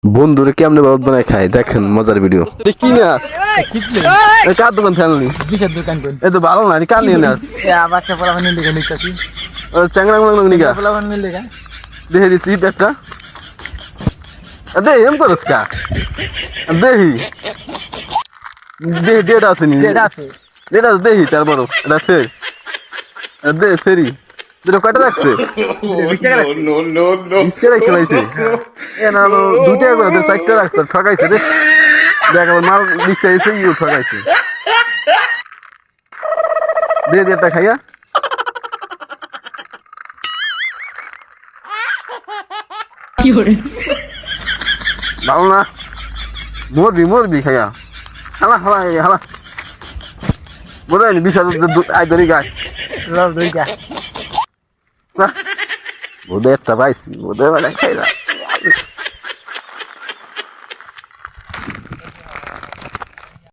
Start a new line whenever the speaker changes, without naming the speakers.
বন্ধুরে কেমনে বাবদ বানায় খায় দেখেন মজার ভিডিও কি না কার দোকান ফেলনি
কিসের দোকান কোন
এ তো ভালো না কার নিয়ে না
বাচ্চা পোলাপান নিলে নিতেছি
চ্যাংরা নিগা
পোলাপান নিলে
দেখে দিচ্ছি একটা দে এম করস কা দেহি দে ডেট আছে নি
যেটা আছে
ডেট আছে দেহি তারপর এটা ফের দে ফেরি দুটো কয়টা রাখছে বিশটা রেখে লাইছে এ না হলো 2 টাকা করে 4টা রাখছে ঠকাইছে রে দেখ আবার মাল 20টা এসে ইউ ঠকাইছে দে দে একটা খাইয়া
কি করে
ভালো না মরবি খাইয়া হালা হালা হালা বোঝায়নি বিশাল আই ধরি গাছ
লব দুইটা
বোধ একটা পাইছি বোধ খাইলা